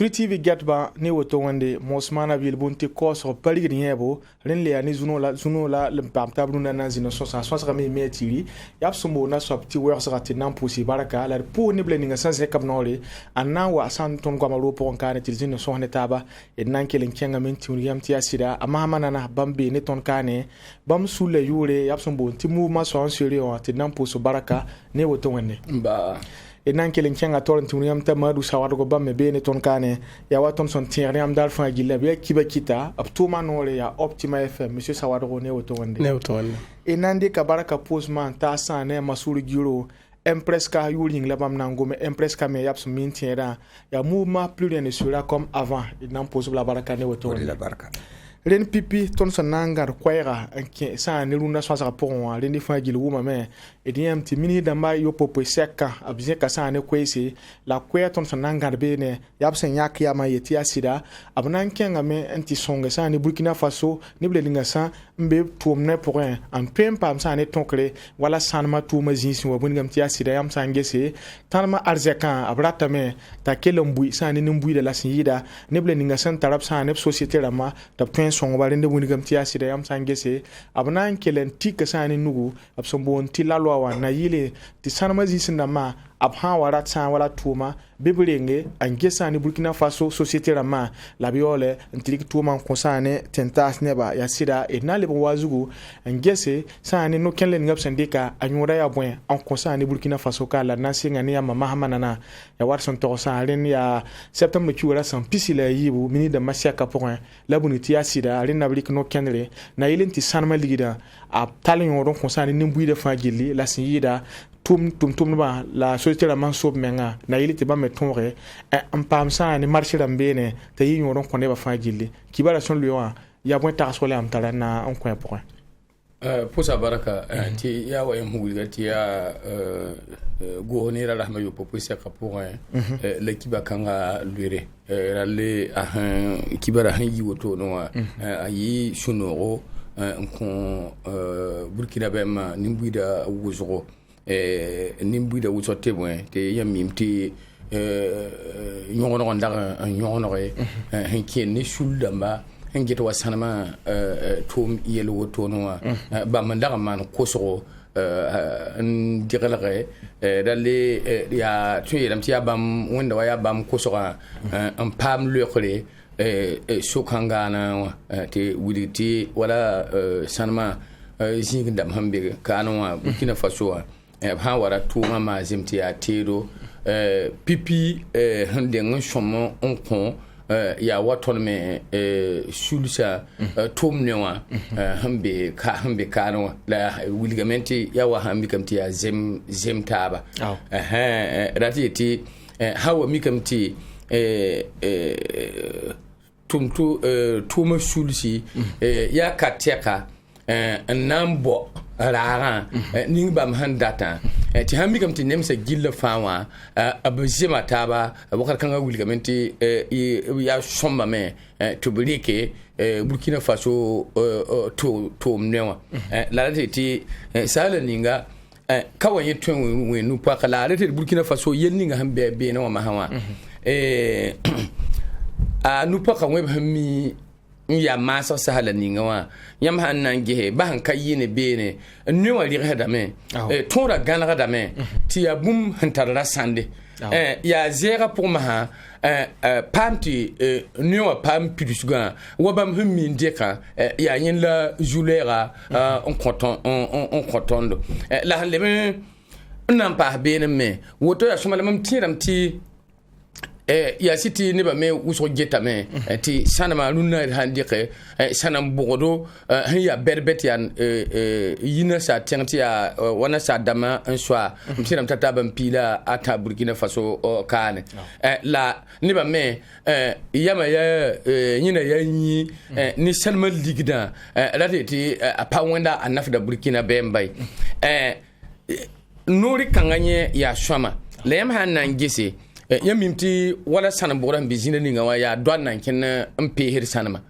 TV get ba ne woto wande mosmana vil bunti koso paligri yebo ren le ani zuno la le pamta bruna na zino so sa so me metiri yap sumo na so ti wer sa ti nan posi baraka la pour ni bleninga sans se kabnole anna wa san ton gwa malo pon kane ti zino so taba e nan kelen kenga men ti yam ti asira ama manana bambe ne ton kane bam sule yure yap sumo ti mu ma so seri on ti nan poso baraka ne woto wande ba e nan kelen kenga torn ti yam ta madu sawado go bamme be ne ton kane ya waton son tiere am dal fa gilla be kiba kita ab tuma nore ya Optima FM monsieur sawado ne woto wande e nande ka baraka postman ta sane masuru giro empreska yuling la bam nangome empreska me yaps mintiera ya mouvement plus rien ne sera comme avant il n'en pose la baraka ne woto la baraka ren pipi ton sanangar kwaira anke sa ne luna so sa pour on ren fa gil wuma me e diem ti mini damba yo popo seka abien ka sa ne kwese la kwaya ton sanangar be ne yapsen yak ya ma yeti asida abnan kenga me anti songa sa ne Burkina Faso ne blelinga sa mbe tuomne pour en pem pam sa ne tonkre wala sanma tuma jinsi wa bungam ti asida yam sa ngese tanma arzekan abrata me ta kelombu sa ne mbui de la sida ne blelinga san tarab sa ne société rama ta son balende bunigam ti asida yam sangese abnan kelen tika sani nugu absombo ti lalwa wa na yile ti sanama zisinda ma abha warat san wala tuma bibrenge angesa ni Burkina Faso société rama la biole ntlik tuma konsane tentas neba ya sida e na le wazugu angese sani no kenlen ngap sandika anyura ya bwen en konsane Burkina Faso kala na singa ni ya mama hamanana ya warson to salen ya septembre kiwara san pisila yibu mini da masiaka point la buniti ya sida alen na blik no kenle na yilenti sanama ligida a talin yoron konsane nimbu de fagili la siyida tum ba la société la mansob menga na yiliti ba metonre en pamsa ni marché rambene te yi yoron konne ba fagili kibara son lion ya bon ta sole am tala na on coin point pour sa baraka ti ya wa yamul ti ya go ni la rahma yo popose ka pour l'équipe kanga lure rale kibara han yi woto no ayi sunoro kon Burkina Bema nimbuida wuzoro nimbuida wusote bon te yamimti nyono ndara nyono henki ni shuldamba hengeto wasanama tum yelo wotono ba mandara man kosoro ndigalare dalle ya tuyelam ti abam wanda wa ya bam kosora pam lekole sokangana te wuliti wala sanma zingdam hambe kanwa Burkina Faso ha wara tuma ma zimti ya tero pipi hande nsomo onkon ya waton me sulsa tomnewa hambe kanwa la wilgamenti ya wa hambe kamti ya zem taba ratiti hawa mikamti tuma sulsi ya kateka nambo rara ningbam handata ti hambi kam ti nemsa gilla fawa abzima taba wakar kanga wilgamenti ya somba me to brike Burkina Faso to mnewa la ti sala ninga kawan yetwen we nu pa kala rete Burkina Faso yenninga hambe be na ma hawa nu pa kan we hammi ya masa sahala ninga wa yam hannan gehe ba han kayine bene ne wa lire da me tora ganara da me ti ya bum hantarra sande ya zera pour ma pamti ne wa pam pidusga wa bam hummi ndeka ya yin la julera on content la le me nan pa bene me woto ya suma le mam tiram ti ya siti ne ba me uso geta me ti sanama lunna handike sanam bogodo ya berbet yan yina sa tenti ya wana sa dama un soir mtiram tata ban pila ata Burkina Faso kane la ne ba me yama ya yina ya ni ni sanma ligda la ti apa wanda anafda Burkina Bembay nori kanganye ya shama lem hanan gise yamimti wala sanabora bizina ninga wa ya dwan nan ken mpe sanama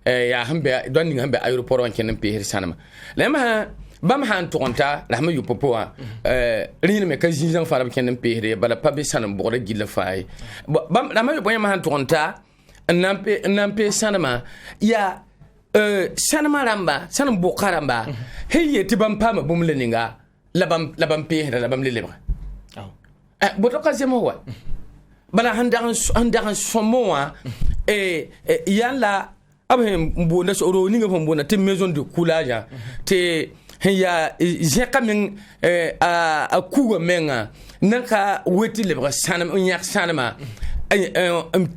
ya hambe dwan ninga hambe aeroport wan ken mpe sanama lema bam han tonta la ma yu popoa rin me ka jinjan fa ken pere bala pa be sanan bore gilla fay bam la ma yu boyama han tonta nampe sanama ya sanama ramba sanan bokaramba heye tibam pama bum leninga labam pere labam leleba boto ka zemo wa bala handaran somoa yalla abhem mbona so ro ninga mbona te maison de coulage te ya jekamen a kuga menga naka weti le sanam nyak sanama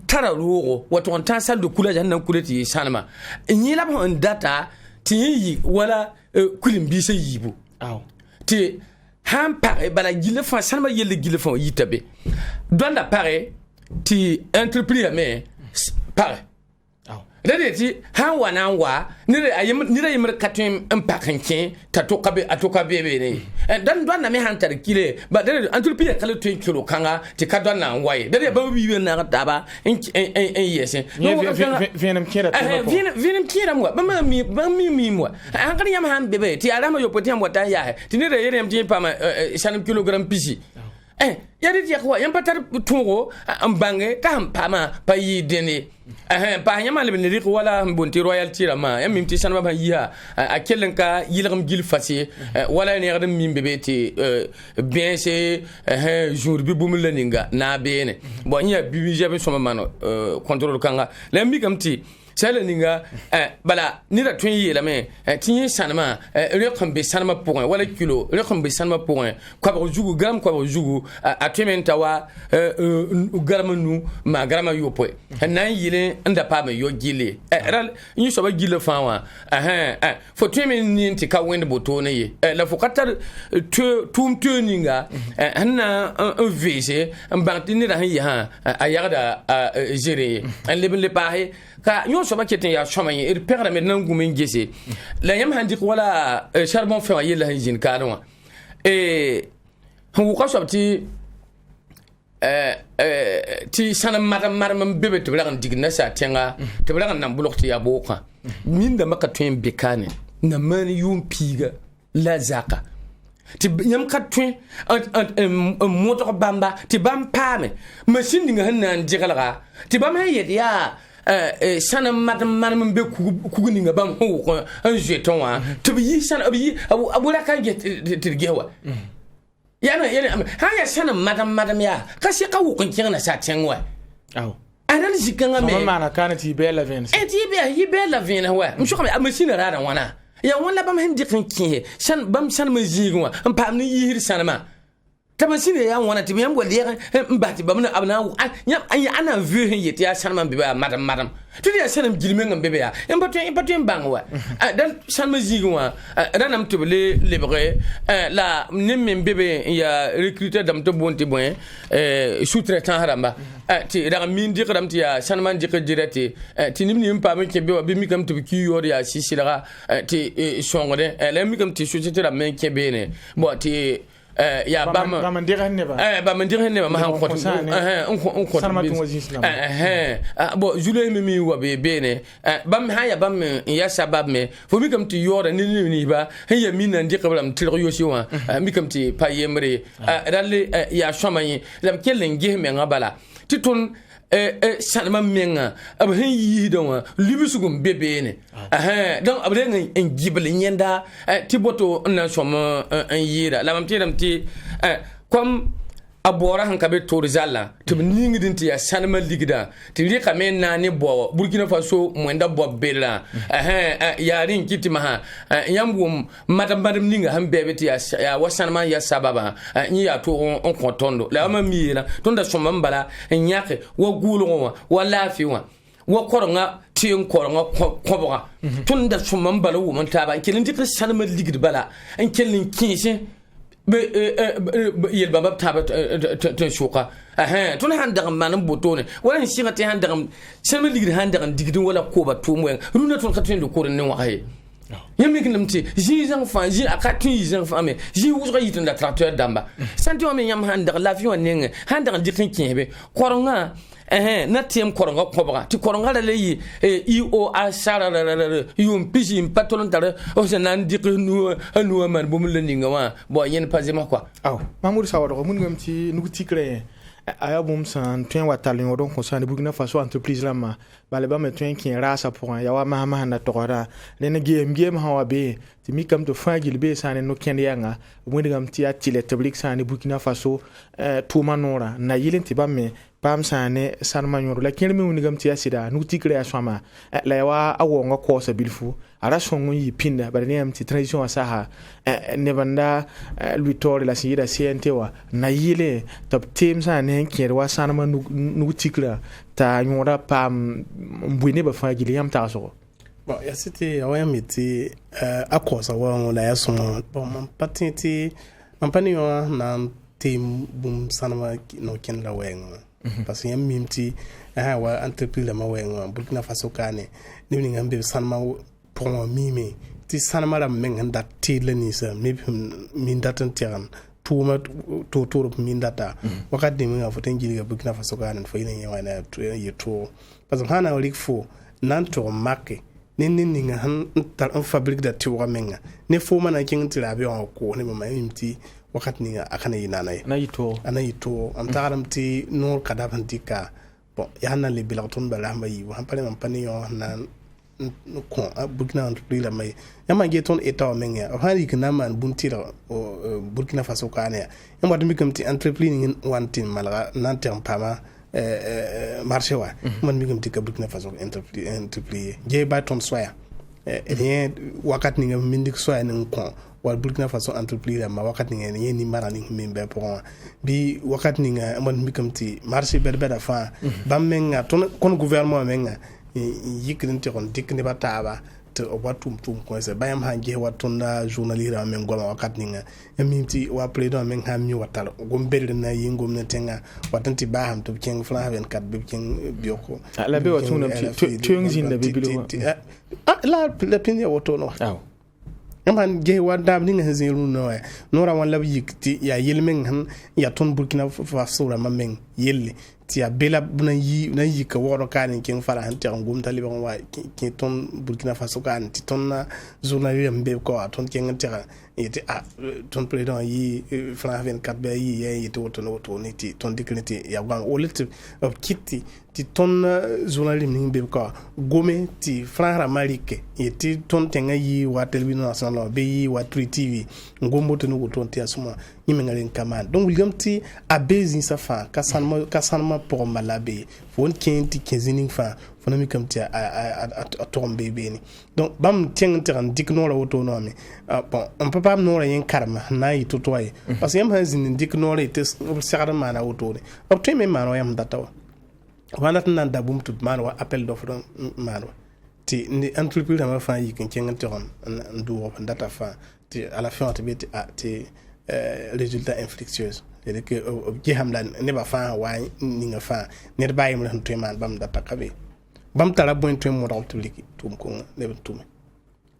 tara rogo wato on tan sal de coulage nan kuleti sanama ni la bon data ti yi wala kulim bi se yibu ti han pare bala gile fa sanama yele gile fa yitabe donda pare ti entreprise mais pare Redeti han wanangwa nire yimre katim impakanke atoka bebe ne dan na me han tar kile ba dere entreprise kale 20 kilo kanga ti ka na waye dere ba wiwe na daba en yese vienem kira mo ba mi mo an kan yam han bebe ti alama yo potem wata ya ti nire yerem ti pa ma 100 kilogram pisi yadi ti yakwa yam patar tungo ambange ka pama pa yi dene pa nyama le ne rik wala mbonti royalty rama yam mimti sanma ba yiha akelen ka yilgam gil fasi wala ne gadam mim bebeti bien c'est jour bi bum leninga na bene bo nya bibi jabe soma mano contrôle kanga le mi kamti sala ninga bala ni da tun yi la me tin sanama rekom be sanama pour wala kilo rekom be sanama pour kwa ba jugu gram kwa ba jugu atementa wa gram nu ma gram yo po nan yile nda pa me yo gile ral ni so ba gile fa wa fo temen ni ti ka wende boto ne ye la fo katar tum tuninga na un vc mbanti ni da hi ha ayada gérer en le pa ka nyo so ba keten ya shoma yi perdre me nan gumen gese la yam handi wala charbon fa yela hinjin kanwa hu ko so ti sana madam bebe to bla digna sa tenga to bla nan bulok ti ya boka min da maka tuen bekane na man yum piga la zaka ti yam ka tuen moto bamba ti bam pame machine dinga hanan digala ti bam hayet ya sana madam be kuguni nga bam ho ko an jeton wa to bi sana bi abula kan get tirgewa yana ha ya sana madam ya kasi ka wo kun kina sa tenwa anan jikanga me mama na kana ti be la ven ti be la ven wa msho ka machine rada wana ya wala bam hindi kan kihe san bam san ma jigwa am pam ni yihir sana ma tamasine ya wana ti yam gole mbati bamna abna nyam ana vu hin yeti ya sanman bebe madam tudi ya sanam gilmen ngam bebe ya empato bangwa dan sanma jigwa ranam to le lebre la nemme bebe ya recruter dam to bonti bon sous-traitant haramba ti daga min di kadam ti ya sanman di dirati ti nimni mpa men ke be bi mi kam to ki yor ya sisi daga ti songode la mi kam ti société la men ke be ne bo ti ya ba man dire ne ba ma han ko sanama tun wazi islam bo jule mi wa be ne bam ha ya bam ya sabab me fo mi kam ti yora ni ba ya min nan di qablam tiro yo siwa mi kam ti pa yemre dalle ya shamayi lam kelen ge me ngabala titun sanama menga ab hen yi don libisugum bebe ne donc abren en gible nyenda tiboto na soma en yira lamam ti comme abora han kabe to rizala to ningi dinti ya sanama ligida ti ri kamen na ne bo Burkina Faso mwenda bo bela ya rin kitima ha yambum madam ninga han bebe ti ya wasanama ya sababa ni ya to on kontondo la ma mira tonda soma mbala nyake wa gulo wa lafi wa koronga tin koronga koboga tonda soma mbala wo man taba kelin dikri sanama ligida bala en kelin kinse be yel baba taba to shuka tun handar manan botone wala shi ngati handar sanama ligida handar digidin wala ko ba to mwen runa ton katin do korin ne wa hay yami kinamti jizang fa ji akatu jizang fa me ji wuzga yitinda tracteur damba santi o me yam handar l'avion nenge handar dikin kebe koronga na tiem koronga kobra ti koronga le yi io a shara yum piji patolon tare o se nan dik nu man bum le ninga wa bo yen pazema quoi aw mamoudou sawado mun ngam ci nugu tikre aya bum san tuen watalin odon concerne Burkina Faso entreprise la ma bale ba me tuen ki rasa pour ya wa ma na tokora le ne game ha wa be ti mi kam to fangil be san no ken yanga mun ngam ti atile tablik san Burkina Faso tout manora na yilin ti ba me pam sane sarma nyoro la ken mi mun ngam ti asida nu tikre asama la wa awonga ko sa bilfu ara songo yi pinda ba ne am ti transition asaha ne banda lui tore la sida CNT wa na yile top team sane ken wa sanama nu tikra ta nyora pam mbwine ba fangil yam ta so bon ya c'était ya meti à cause wa la ya son bon man patenti man pani yo na team bum sanama no ken la wenga parce que yam mimti wa entreprise la ma wenga Burkina Faso kane ni ni ngambe sanama pour mimi ti sanama la menga ti le ni sa min datan tiran tuma to min data wakati mi ngafote njili ga Burkina Faso kane fo ina yawa na yeto parce que hana olik fo nan to makke ni nga han tar fabrique da ti wa menga ne fo mana kin tira bi on ko ne ma mimti wakati ni akana yinana ana yito am taram ti no kadab tika bon yana le bilaton bala mai wa pale man pani yo na ko Burkina entreprise la mai yama geton eta menga hani kana man buntira Burkina Faso kane yama dum kam ti entreprise ni wantin malga nan tem pama marché wa man mi kam ti Burkina Faso entreprise je ba ton soya rien wakati ni mindik soya ni ko wal Burkina Faso entreprise ma wakati ni ni marani mimbe pour bi wakati ni man mi kam ti marché berbeda fa bamenga ton kon gouvernement menga yikrin te kon dik ne bataba te watum ko se bayam hanje watunda journaliste men goma wakati ni mimti wa président men ha mi watal gombel na yingom ne tenga watanti baham to king flan 24 bi king bioko la be watuna tuyongzin da bibilo la pinya wotono man ge wa dab ni nga zelu no ra wan lab yikti ya yelmen han ya ton Burkina Faso ra mamen yelle ti ya bela buna yi na yika woro kan kin fara han ti ngum taliba wa ki ton Burkina Faso kan ti ton na journaliste mbe ko ton kin tira yeti ton président yi France 24 be yi yeti woto ni ti ton dignité ya wan olet kitti ti ton journaliste mbe ko gome ti France Amerique yeti ton tenga yi wa télévision nationale be yi wa TV ngombo to no ton ti asuma yimengalen kaman donc William ti a bezin sa fa kasanma pour malabe fon kenti kezining fa fona mi kam ti a tombe beni donc bam tieng tiran dikno la woto no mi bon on peut pas no la yen karma na yi to toy parce que yam hazin dikno la te sagara mana woto ne op te me mano yam datawa wana tan da bum tut mano appel d'offre mano ti ni entreprise ma fa yi ken tieng tiran ndu data fa ti à la fin ti résultat infructueux c'est que jeham la ne ba fa wa ni nga fa ne ba yim lan tuyman bam da takabe bam tara bon tuy mo dawtu liki tum ko ne tum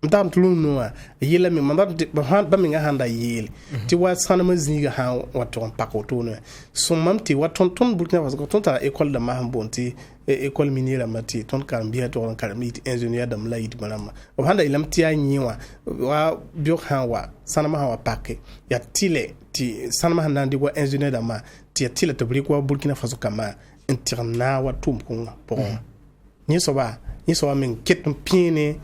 mtam tulum no yela mi mamba ba mi nga handa yele ti wa sanama zinga ha waton pakoto no so mam ti waton ton Burkina Faso ton ta école de mahambonti école minière mati ton kambia to karmi ingénieur dam la yit malama handa ilam ti anyiwa wa bio ha wa sanama ha wa pakke ya tile ti sanama handa ndi wa ingénieur dama ti tile to briko Burkina Faso kama interna wa tum ko bon ni so ba men ket piene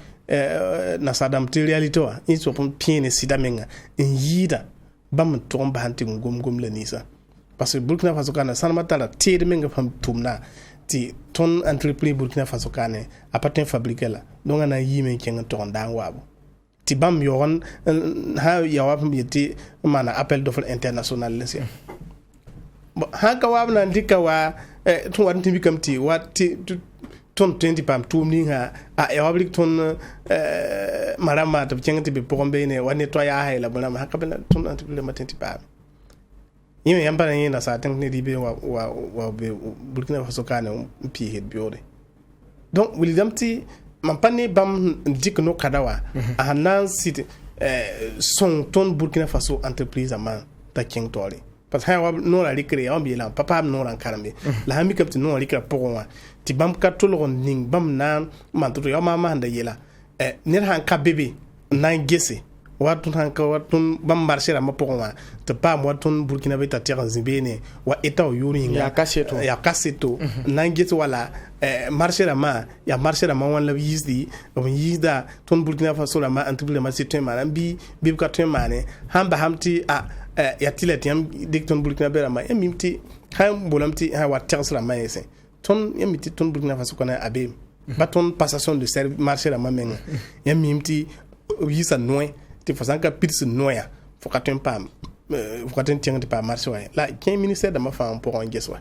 na sadam ti reality wa ni so piene sidamenga yida bam to ba hanti gom la nisa parce que Burkina Faso kana sanama tala ti menga fam tumna ti ton entreprise Burkina Faso kane apatin fabriquer la donc ana yime kenga to ndan wabo ti bam yoron ha yawa yiti mana appel d'offre international lesia ha ka wa na ndika wa tun wa tin bikam ti wa ti ton 20 pam tumni ha a yawa blik ton marama to kenga ti be pombe ne wa nettoya ha la bana ha ka bana ton entreprise matenti pam yime yamba na yina sa tan ne dibe wa be Burkina Faso kana pi head biode donc William ti man pani bam dik no kadawa a nan site son ton Burkina Faso entreprise ama ta king tori parce que ha nora rikre on bi la papa nora karambe la ha mi kapti nora rikra pogwa ti bam ka tolgon ning bam na man to yo mama handa yela ner han ka bebe na gese watun han ka watun bam marché la ma pogwa te pa watun Burkina Faso ta terre zibene wa eta o yuri ya kaseto na gese wala marché la ma ya marché la ma wan la yizdi o yizda ton Burkina Faso la ma antible ma c'est ma bi ka tema ne hamba hamti ya tilet yam dikton Burkina Faso ma mimti ha bolamti ha wa terre la ma yese ton yamiti ton Burkina Faso kona abe baton passation de service marché la ma menga yamimti yisa noy te fasan ka pits noya fokaten pam fokaten tiang de pa marché wa la 15 ministère de ma femme pour en geswa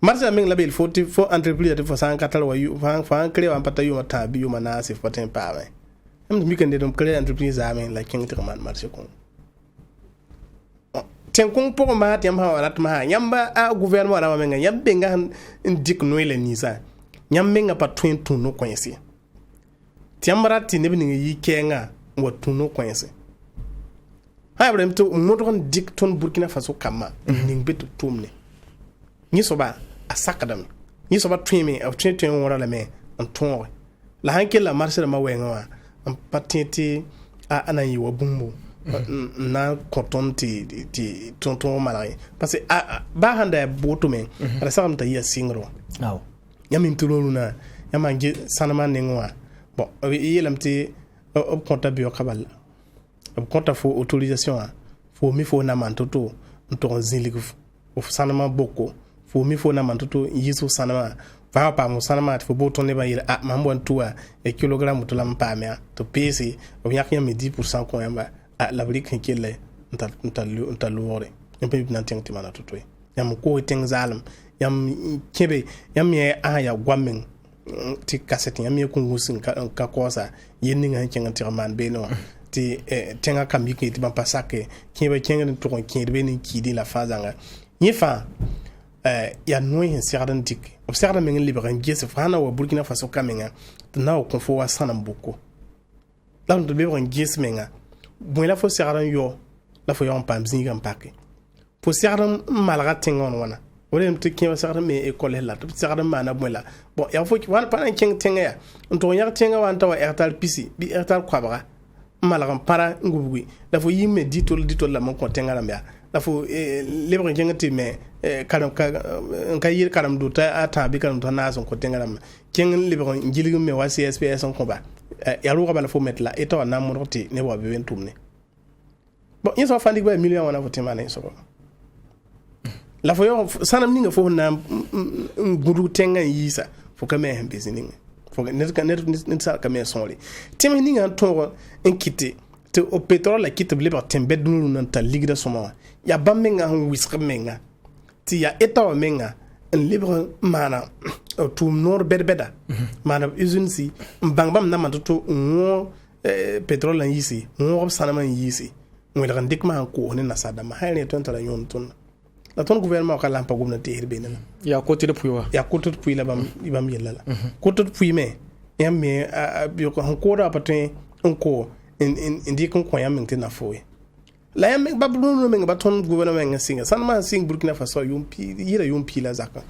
marché la menga la bel faut entreprise de fasan ka tal wa yu fan créer en pata yu mata bi yu mana se fokaten pa wa am mi kan de dom créer entreprise amen la 15 man marché ko ten kong pour ma tiam ha warat ma yamba a gouvernement la menga yambe nga ndik noyle ni sa nyambe nga pa twin no kwensi tiamara ti ne bi yi kenga wa tuno kwense ha ibrahim to modron dikton Burkina Faso kama ning betu tumne ni soba asakadam ni soba twime of twin wora la me on ton la hanke la marché ma wenga wa on patenti ana yi wa bumbu na coton ti tonton malari parce que ba handa boto me ala sakam ta ya singro aw yamin tuluna yamangi sanama nengwa bon yelamti ob konta bio kabal ob konta fo autorisation fo mi fo na mantoto to zinligu of sanama boko fo mi fo na mantoto yisu sanama va pa mo sanama fo boto ne ba yira mambo ntua e kilogramme to lam pa mea to pesi ob yak yam 10% ko yamba la brique kele nta lore yampe na tenti mana to toy yam ko teng zalam yam kebe yam ye ya gwamen ti cassette yam ye kungusin ka kosa yenni nga kenga tirman be no ti tenga kambi ti ban pasake kebe kenga to kon kebe ni kidi la fazanga yifa ya noy hen sirdan dik observe men liberan gese fana wa Burkina Faso kamenga na o konfo wa sanam boko la ndo be ran gese menga bon la fo sirdan yo la fo yon pam zinga mpake fo sirdan malga tengon wana wala mte kiwa sirdan me école la to sirdan mana bola bon ya fo ki wan pa tenga ya nto yak tenga wan tawa ertal pisi bi ertal kwabra malga para ngubugui la fo yimme ditol la mon ko tenga la mea la fo libre jengati me karam ka yir karam do ta ata bi karam to na son ko tenga la kengen libre njiligu me wa CSPS on ko ba ya ru ba la fo metla eto na mo roti ne wa be wentumne bon yeso fandi ba million wana fo temane so la fo yo sanam ninga fo na gudu tenga yisa fo ka me hembezini fo net sa ka me sonli temi ninga to enkite te o pétrole la kite libre tembe dunu nan ta ligda soma ya bamenga wisqa menga ti ya eta menga en libre mana to nor berbeda mana usine si bangbam na manto ngo pétrole lan yisi ngo sanama yisi mo la ndik ma ko ne na sada ma hayne ton tara yon ton la ton gouvernement ka lampa gumna te hirbe na ya côté de puiwa ya côté de puila bam yella la côté de puime ya me bi ko ko da patin ko indi kon ko yam ngte na foye la yam bablu no men baton gouvernement ngasinga sanma sing Burkina Faso yumpi yira yumpi la zaka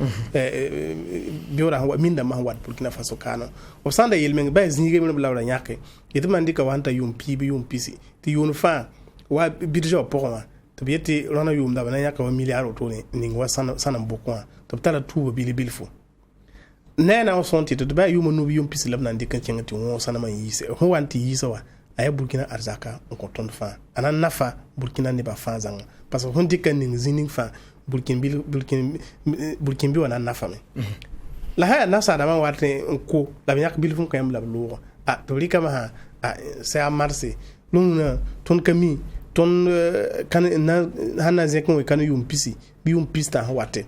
biora wa minda ma wat Burkina Faso kana o sanda yel men ba zinige men blawla nyake yiti mandika wanta yumpi si ti yunfa wa bidjo pokoma to bieti rona yum da bana nyaka wa milliard to ni ngwa sana bokwa to tala tuba bilfo nena o sonti to ba yuma no yumpi si labna ndika kengati wo sana man yise ho wanti yise wa aya Burkina arzaka ko ton fa anan nafa Burkina ne ba fa zanga parce que hondi kan ning zining fa Burkina bi wana nafa me la haya nasa da man warte ko la nyak bil fun ko yam la lo to rika ma c'est à marse luna ton kami ton kan na hana zekon kan yum pisi bi yum pista wate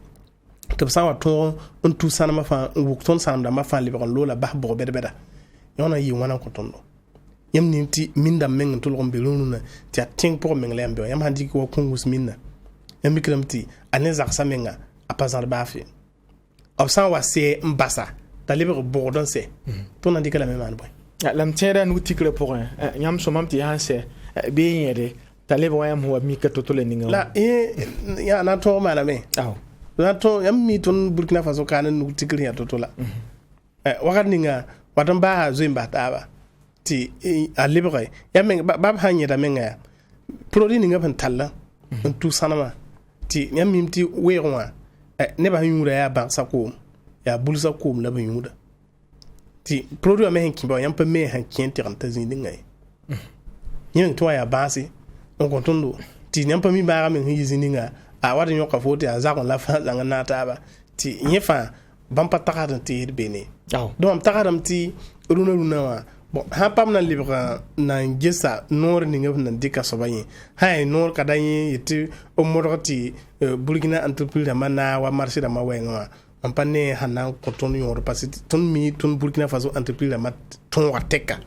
to sa wa ton on tout sana ma fa wuk ton sana da ma fa le lo la bah bo beda yona yi wana ko ton yam nimti minda men to lombe luna ti atin pour men lembe yam handi ko kongus minna yam mikramti anezak samenga apazar bafi aw san wa se mbasa ta libre bordon se ton andika la même an boy lam tienda nou tikle pour yam so mam ti hanse be yede talib wa yam huwa mi ka totole ninga la ya na to mana me na to yam mi ton Burkina Faso kana nu tikri ya totola wakat ninga watan ba zimba taba ti a libre ya men bab hanye da men ya produit ninga pan talla tu sanama ti yam mi ti wewa ne ba yura ya ba sako ya bulsa ko la ba yura ti produit me hen kimba yam pa me han kien ran ta zin dinga yin to ya basi on kontondo ti yam pa mi ba men hi zininga a wada nyoka foti a zakon la fa zanga na taba ti yefa bampa takadam ti bene donc takadam ti runa wa bon ha pam na libra na ngesa nor ni ngef na dika sobayin hay nor kadayin yiti o moroti Burkina entreprise mana wa marché da mawenga on pané hanan ko ton yor parce que ton mi ton Burkina Faso entreprise ma ton wa teka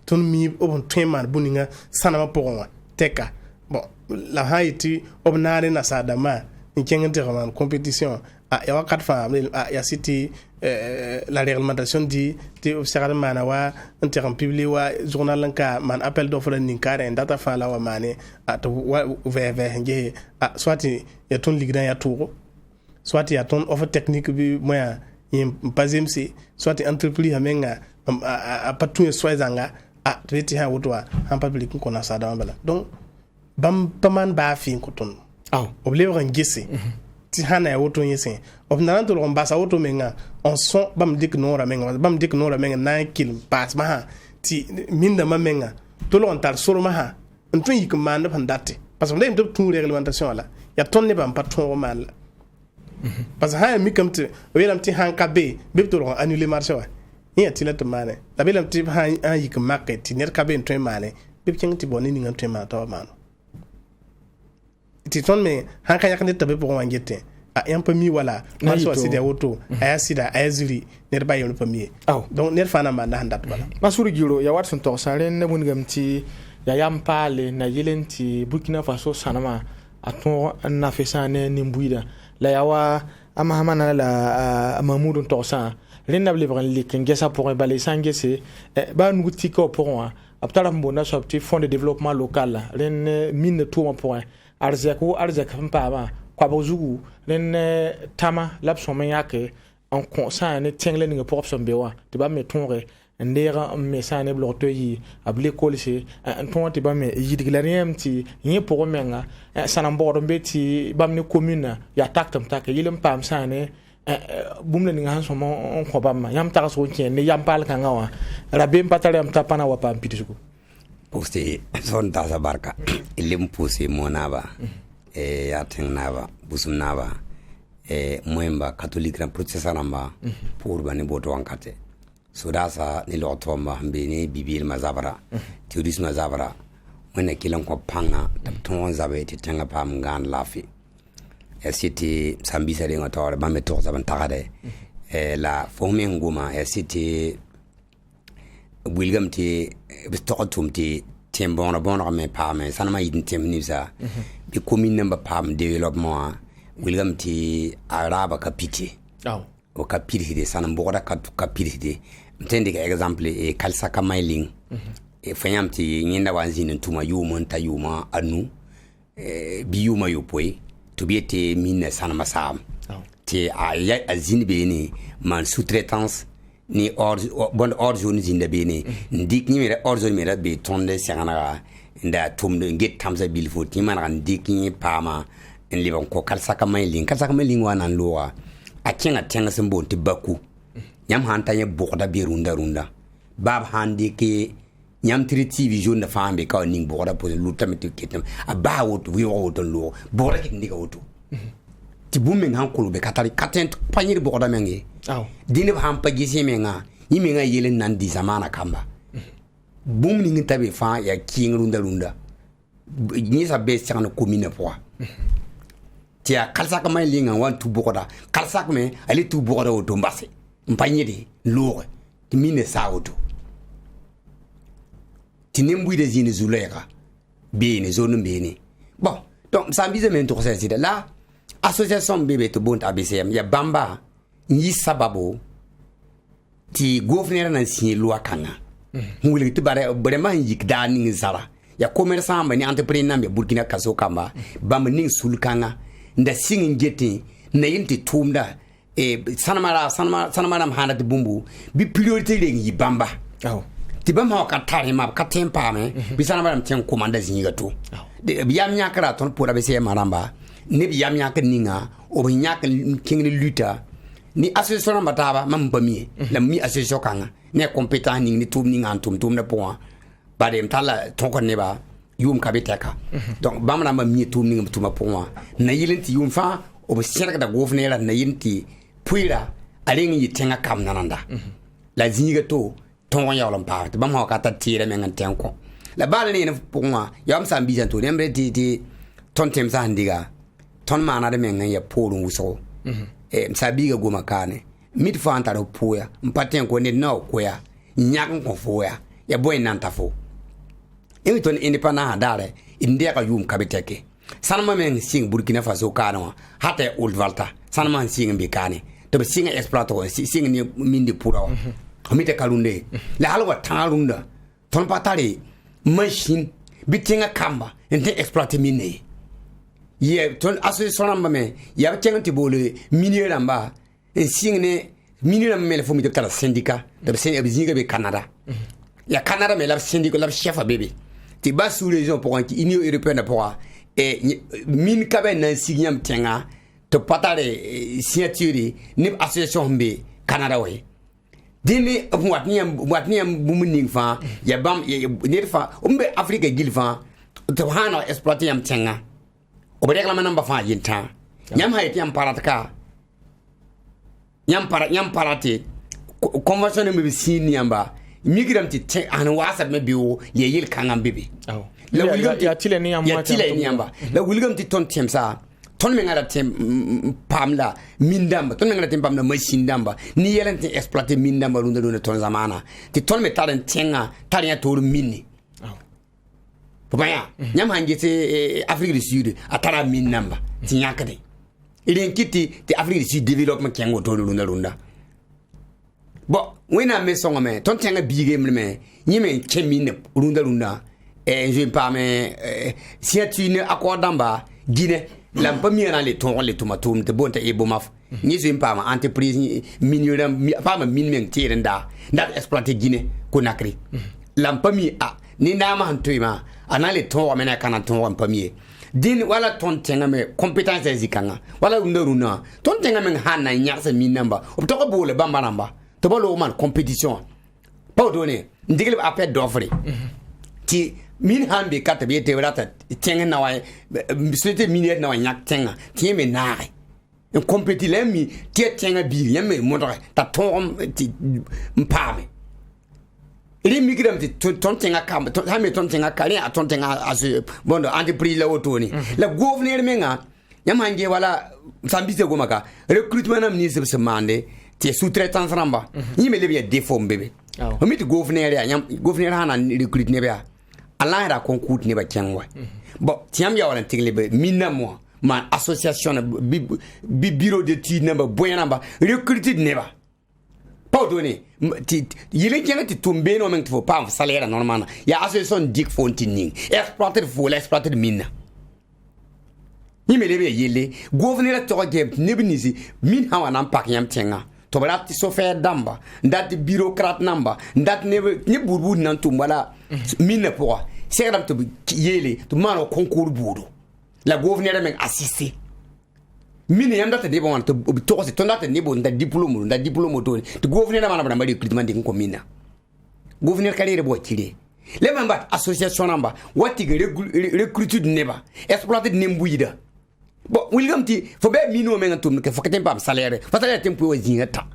ton mi o ton man buninga sanama pogonwa teka bon la haiti obnare na sadama ni kengente en compétition ya wakat fa ya city la réglementation dit observer mana wa interrompt publié wa journal lanka man appel d'offre ni kare data fa la wa mané to vers nge soit ya ton ligran ya touro soit ya ton offre technique bi moya yim bazem si soit entreprise amenga patu soit zanga to ha wotwa han public ko na sada bala donc bam paman ba fin ko ton oblève ngese ti hana ya woto yesen of nan to on basa woto menga on son bam dik nora menga na kil pass ma ti minda ma menga to lon tar sur ma ha ntun yik man da pandate parce que ndem to tun réglementation la ya ton ne bam patron mal parce que ha mi kam te welam ti han ka be to lon annuler marché wa ya ti la to mane la belam ti ha yik market ti ner ka be ntun mane be king ti bonni ni ngam ntun ma to mano ti ton me han kan yakne tabe pour wangete un peu mi wala ma so sida woto aya sida azuri ner ba yon pamier donc ner fana ma na handat bala masuri giro ya watson to saren ne bun gamti ya yampale na yelenti Burkina Faso sanama aton na fesane nimbuida la yawa ama hamana la mamoudou to sa len le bran li kengesa pour balé sangese ba nguti ko pour aptala mbona so petit fond de développement local len mine tout point arzek mpaba kwa bozugu len tama lapson men yake en consent ne tengle ni pour sombewa te ba me tonre ndera me sane bloto yi able kolse en ton te ba me yidiglariem ti yin pour menga sanam bodo beti bam ne commune ya taktam tak yilem pam sane bumle ni han somo on ko bam yam taka so ken ne yam pal kan ngawa rabem patale am tapana wa pam pitisugo poste son tasa barka ilim puse monaba yatin naba busum naba moemba catholique na protestant namba pour bani boto wankate so dasa ni lotomba mbini bibil mazabara tourisme mazabara mona kilan ko panga tabton zabe titanga pam gan lafi city sambisa de ngotore bambe to zaban tagade la fomen nguma city wilgam ti bistotum ti tembona bona me pame sanama yidin temnisa bi commune namba pam développement wilgam ti araba kapiti o kapiti de sanam boda kapiti de mtende ka exemple e kalsaka mailing e fanyam ti nyinda wanzini tuma yuma nta yuma anu bi yuma yopoi to biete mine sanama sam ti azini beni man sous-traitance ni bon ordre zinde bene ndik ni mera ordre mera be tonde sangana nda tumde nget tamza bil foti man ran dik ni pama en libon ko kalsaka mailin wana loa akinga tenga sembo tibaku nyam hanta ye bokda be runda bab hande ke nyam tri tv jaune da fambe ka ning bokda pose lutamete ketam abawo wi woto lo bokda ke ndiga woto ti bumen han kulu be katari katent panyir bokda mengi dine ba hampa gisi menga yimenga yelen nan di zamana kamba bum ni tabe fa ya king runda ni sa be sana commune po tia kalsaka mai linga wan tu bokoda kalsak me ali tu bokoda o to mbase mpanyidi loore ti mine sa auto ti nembu de zine zuleka bene zone bene bon donc ça bise men to c'est là association bébé to bon ABCM ya bamba ni sababu ti gouverneur na signé loi kanga ngule to bare vraiment yik da ni sara ya commerçant ba ni entrepreneur be Burkina Faso kamba ba ning sulkanga nda singin geti na yinti tumda sanamara hana de bumbu bi priorité le yi bamba ti bam ha ka tare ma ka tempa me bi sanamara mten komanda zinga to de bi yam nyakara ton pour abese maramba ne bi yam nyak ninga o bi nyak kingni luta ni association bataba mam bamie la mi association kanga ne compétent ni tum ni ngantum na point ba dem tala ton ko ne ba yum kabiteka donc bamna ma mi tum ni tum point na yilinti yum fa o bi serka da governor na yinti puira aling yi tenga kam nananda la zinga to ton ya lon pa ba ma ka ta tire men ngan tenko la bal ni ne point yam sam bi janto nemre ti ton tem sa ndiga ton mana de men ngan ya polun wuso msabiga goma kane mit fanta ro puya mpaten ko ne no koya nyak ko foya ya boy nanta fo ewi ton independent dare india ka yum kabiteke sanma men sing Burkina Faso kana hata old valta sanma sing be kane to sing exploiter sing ni mindi pura amite kalunde la halwa tanalunda ton patare machine bitinga kamba inte exploiter mine ye ton association amba me ya tenganti bole minier amba singne minier amba me fo mi tala syndicat de sen zinga be Canada ya Canada me la syndicat la chef bébé ti ba sous région pour qui union européenne pour et min kabe na signam tenga to patare signature ni association be Canada we dini watniam bumuning fa ya bam ni fa umbe Afrique gilfa to hana exploiter yam tenga o be rekla manamba fa yinta nyam hayti yam parataka nyam parate convention me sini yamba migram ti an wasa me biwo ye yil kangam bibi la wulgam ya tile ni yamba la wulgam ti ton temsa ton me ngara tem pamla mindamba ton me ngara tem pamla machine damba ni yelente exploiter mindamba lunda ton zamana ti ton me taren tenga taren ya toru minni Papa nyam hangete Afrique du Sud atara min namba ti nyakade ile nkiti ti Afrique du Sud development kengo to lunda bo wena me songa me ton tenga bige me nyime kemine lunda je pas me si tu ne accordamba Guinée lampa mi na le ton le tomato te bonta e bomaf ni je pas ma entreprise minium pas ma min men tirenda ndat exploiter Guinée Conakry lampa mi ni ndama hantoima anale ton amena kana ton en premier din wala ton tenga me compétence zikanga wala ndoruna ton tenga me hanna nyarsa min namba o to ko bole bamba namba to bolo man compétition pas donné ndigel appel d'offre ti min hambe kata be te wala tenga na wa société minière na wa nyak tenga ti me naare en compétit mi ti tenga bi yame modre ta ton ti mpame les migrants ton tenga kam ton hame ton tenga kali a ton tenga as bondo entreprise la otoni la gouverneur menga yamange wala sambise gomaka recrutement na ministre se mande ti sous-traitance ramba ni me le défaut bébé o mit gouverneur ya gouverneur hana recruit ne ba ala ra concours ne ba kenwa bon tiam ya wala tingle be minna moi ma association bureau d'études ne ba boyana ba recruter ne ba pas donné yele kena ti tombe no men fo pas salaire normal ya association dik fontining exploiter fo l'exploiter mine ni me lebe yele gouverneur to ge nebinisi min hawa nan pak yam tenga to bala ti so faire damba ndat bureaucrate namba ndat ne burbu nan tumbala mine pour c'est ram to yele to mano concours budo la gouverneur men assister mine yam data de bon to se ton data ne bon da diplôme to to gouverneur mana bana recrutement de ko mina gouverneur kale bo tire le memba association namba wati recruter neba exploiter nembuida bon william ti fo be mino men to ke fokete pam salaire fa salaire tempo zinga ta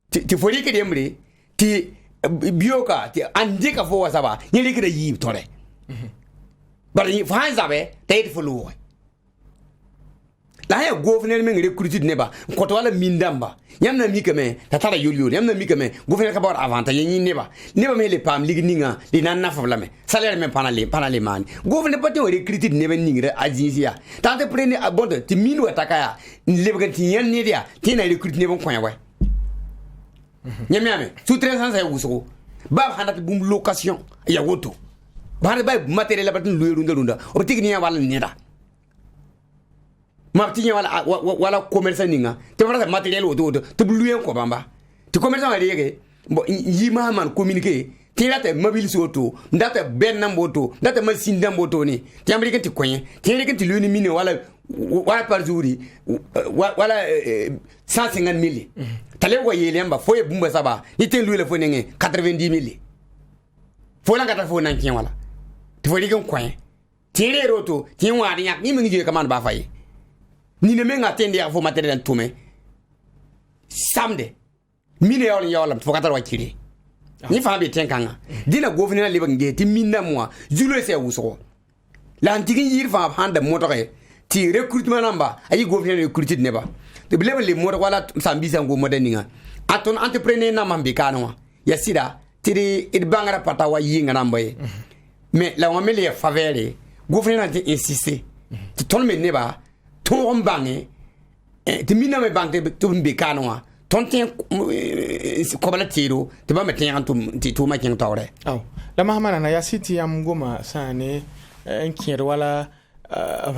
ti fori ke demre ti bioka ti andika fo wasaba nyeli ke yi tore bari fa zabe tayt fo lo la ya gouverneur men recruter neba ko to wala mindamba yamna mi kame tatara yulyo yamna mi kame gouverneur ka bawar avantage yin neba me le pam ligninga li nan na fa lame salaire men panale man gouverneur pati o recruter neba ningra azisia tante prene abonde ti minu atakaya lebga ti yan ne dia ti na recruter neba ko yawa nyame sous-traitance ay wuso ba hanat bum location ya woto ba ba matériel la batin loyeru ndalunda o tigni ya wala neda ma tinya wala commerçant ninga te wala matériel woto to bluyen ko bamba te commerçant wa yege bo yima man communiquer ti la te mobile soto ndata ben namboto ndata machine namboto ni ti amrike ti koyen ti rike ti luni mine wala par jouri wala 150 000 tale wa yele amba foye bumba saba ni te luile fo nenge 90 000 fo la ngata fo nan kin wala ti fo rike koyen ti re roto ti wari yak ni mingi ka man ba faye ni ne menga tende ya fo matériel tume samde mine yawla fo katar wa kiri ni fa be tenkanga dina governor le bangi ti minna moi julo se wuso la antigi yir fa handa motore ti recruitment namba ayi governor recruited neba de blebe le moto wala sambisa ngo modaninga aton entrepreneur na mambe kanwa ya sida ti it bangara pata wa yinga namba mais la wa mele favere governor a insisté ti ton me neba ton bangi ti minna me banque to be kanwa tonten ko bala tiro te ba meten antum ti to ma kin tawre aw la mahamana na ya city am goma sane en kier wala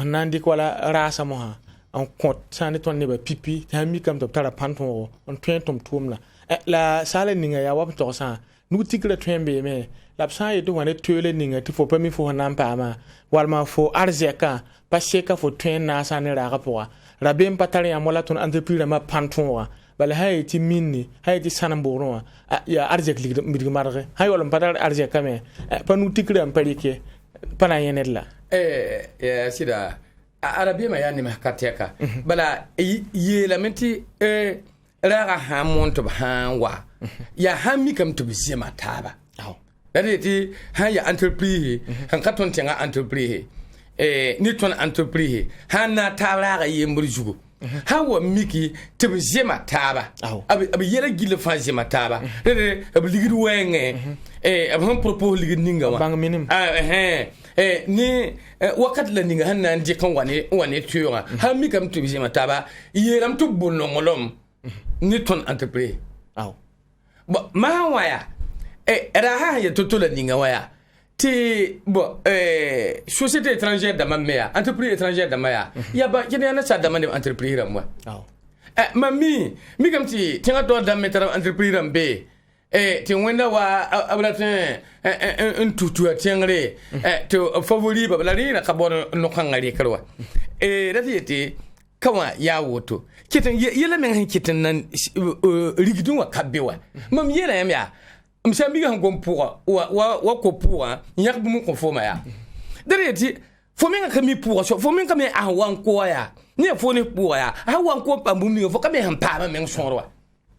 nandi ko wala rasa moha en compte sane ton ne ba pipi ta mi kam to tara panton on tentom tumla la sale ninga ya wap to sa nu tikre twembe me la psa ye to wane tele ninga ti fo pa mi fo nan pa ma walma fo arzeka pa sheka fo twen na sane ra rapora rabem patare ya mola ton entreprise ma panton bal hay ti minni hay ti sanambono ya arjek lig marge hay wala padal arjek kame panu tikre am parike pana yenella ya sida arabe ma yani ma kateka bala yela menti raga ha monto ha wa ya hami kam to bisema taba dade ti ha ya entreprise han katon tenga entreprise ni ton entreprise ha na taraga yembur jugo hawa miki tebe jema taba abi yela gile fa jema taba abi ligir wenge abi han propose ligir ninga wa bang minim ni wakat la ninga hanna ndi kan wane tuwa ha mi kam tebe jema taba yelam to bonongolom ni ton entreprise bo ma waya era ha ya totola ninga waya ti bo société étrangère da mamea entreprise étrangère da maya ya ba kene yana sa da mane entreprise ramwa mami mi kam ti tinga do da metara entreprise rambe ti wenda wa abratin un tutu atengre to favori ba la rina ka bon no kangari karwa rati kawa ya woto kitan yela men kitan nan rigidun wa kabewa mam yela yamya msambi ga ngom pour wa ko pour yak bu mu ko foma ya dereti fo men ka mi pour so fo men ka me a wan ko ya ne fo ne pour ya a wan ko pa bu mi fo ka me han pa men sonro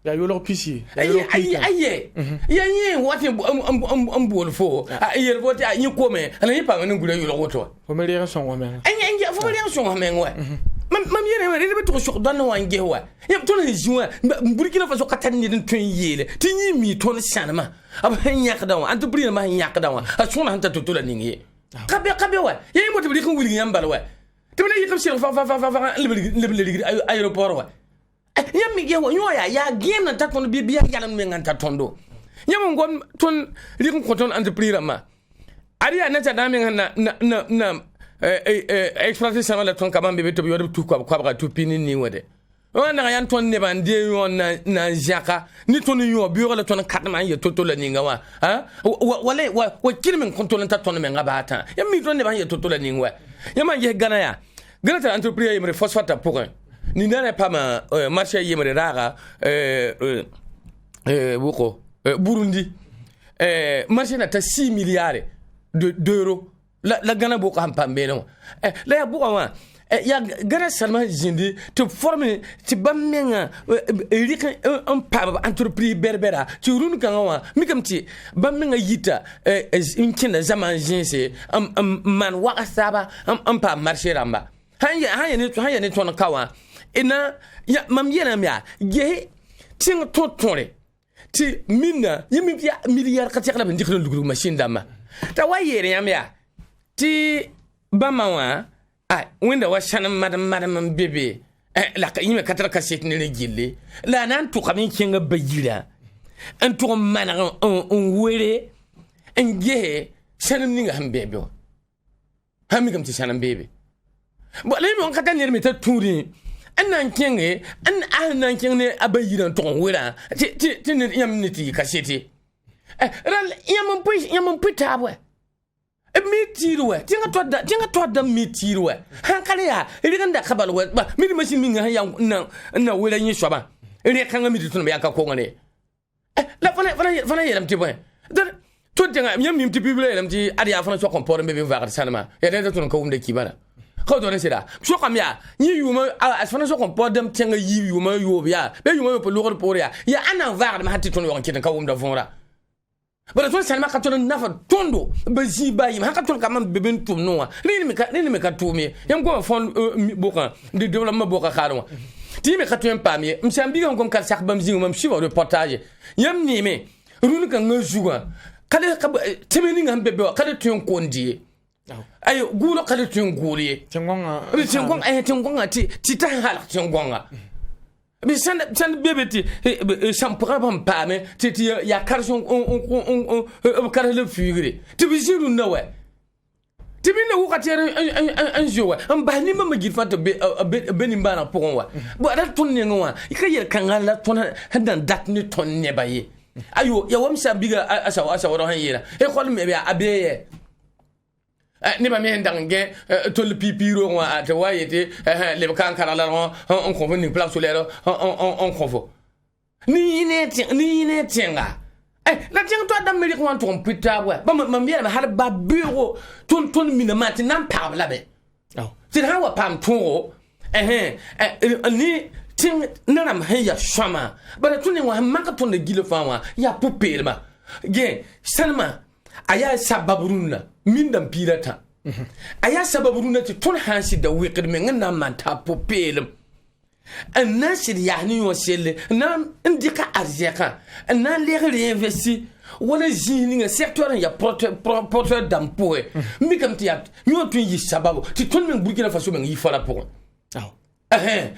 ya yo lo pisi aye ya ni wati am bol fo aye le voti ni ko me ana ni pa men ngure yo lo woto fo me re son wa men aye fo me re son wa men wa mam yene wa rebe to so don wa nge wa ya to na jiwa Burkina Faso katani ni tun yele tinyi mi to na sanama ab hanya kada wa entreprise ma hanya kada wa a sona hanta to la ningi kabe wa ya mo to bi kan wuli nyambal wa to na yikam sir fa le aéroport wa ya mi ge wa nyoya ya game na ta ton bi ya yalan me nganta tondo ya mo ngon ton ri ko ton entreprise ma ari na ta da me na exploitation la ton kabambe beto bi yodo tu ko ba tu pini ni wode wana yan ton ne bande yon na jaka ni ton yo bi yodo ton katman ye toto la ninga wa ha wala wa kirmen kontrol ta ton men ngabata ya mi ton ne ban ye toto la ninga ya man ye gana ta entreprise yemre phosphate pour ni nana pas ma marché yemre raga buko Burundi marché na ta 6 milliards d'euros la gana boko hampambe no la ya boko wa ya gana salma jindi to former ti bamenga rika un pa entreprise berbera ti run kan wa mikamti bamenga yita in kinda zaman jinse man wa asaba pa marché ramba hanya ne to na kawa ina ya mam yena mya ge ting to tore ti minna yimi milliard ka tekla ben diklo lugru machine dama ta wa yere yamya ti bamawa wenda wa shanam madam bebe la ka yime katara ka set ne gille la nan to kamin kinga bayira en to manag on were en gehe sanam ninga hambebe hami kam ti sanam bebe bo le mon ka tanir mi ta turi an nan kenge an nan kenge abayiran to wera ti ni yam niti ka seti ran yam puta abwe mi tiruwe tinga to da mi tiruwe han kale ya riganda kabalwe ba mi di machine mi nga ya na wera yin shwaba ri kan mi di tun be aka ko ngane la fana yelam ti boy to tinga yam mi ti bible yelam ti adi afana so kompore be va sanama ya da tun ko wumde kibara ko do ne sira so kam ya ni yuma afana so kompore dem tinga yuma yo ya be yuma yo po lugor por ya ana va ma hatti tun yo kitan ka wumda vonra bara ton sanama ka ton nafa tondo ba zibayi ha ka ton kam beben tum noa ni me ka tumi yam ko fon boka de développement boka kharwa ti me ka tum pamie msambi ngom ka sak bam zingo mam shiwa reportage yam ni me runu ka ngazuga kada temeni ngam bebe kada tun kondi ayo gulo kada tun guri tengonga ti ta hala tengonga bi san bebe ti sampra bam pame ti ya karson on kar le figure ti bi jiru nawe ti bi na wakati an jowa an ba ni mama gilfa to be ni bana pokonwa bo ada ton ne ngwa ikaye kangala ton hadan dat ni ton ne baye ayo ya wamsa biga asa woro han yira khol me be abeye ni ba me ndange to le pipiro wa te wayete le kan karala on konvo ni place solaire on konvo ni ne tinga la tinga to adam meri ko on puta wa ba ma har ba bureau ton mina mati nan pa la be ti ha wa pam toro ni ting nanam ya shama bara tunin wa maka ton de gilo fama ya pupelma ge salma aya sababuruna min dam pirata aya sababuruna ti ton hansi da wiqir men nan man ta pupelm annasir yani wasel nan indika arzeka nan le réinvesti wala jini secteur ya porteur d'emploi mi kam ti ya yo tun yi sababu ti ton men Burkina Faso men yi fara pour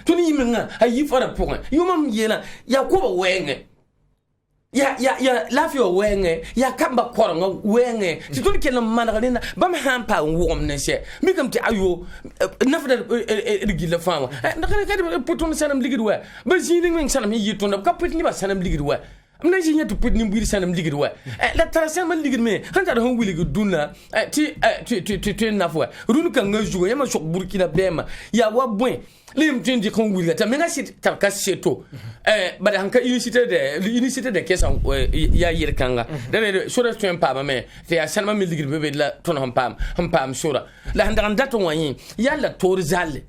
tuni yimenga ayi fara pour yumam yela yakoba wenge ya lafio wenge ya kamba koronga wenge ti tuni kena managalina bam hampa wom ne se mi kam ti ayo nafda rigila fama ndakale kadi potun sanam ligidwa ba jini men sanam yi tonda ka potni ba sanam ligidwa amna jinya to potni mbiri sanam ligidwa la tracer man ligidme hanta do wili guduna ti nafwa runu kan ngajugo yama sok Burkina bema ya wa bwen lim tindi kon wili ta menga sit ta ka seto bada hanka université de kesan ya yirkanga de sura to pam me te ya sanma mi ligid bebe la ton pam sura la handa ndato wani ya la tor zalle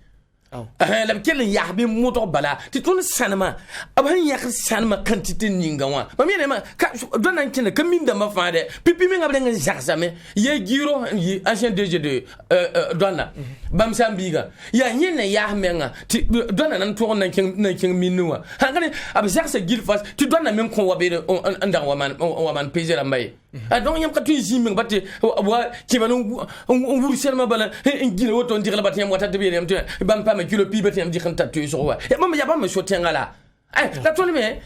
la kelen ya bi moto bala ti ton sanma aban ya sanma quantité ningawa ba mi ne ma don nan kin ka min da ma faade pipi mi ngabde ngan jaxame ye giro ancien DG de donna bam sambiga ya nyene ya menga ti donna nan to nan kin minuwa hangane ab jaxa gilfas ti donna men ko wabe andar waman peser ambay donc yam ka tu jimi batte wa ki banu on wuri selma bala en gina woto ndir la batte yam wata de yam bam pa kilo pi batem di khanta tu so wa ya mama ya ba me so tengala la to me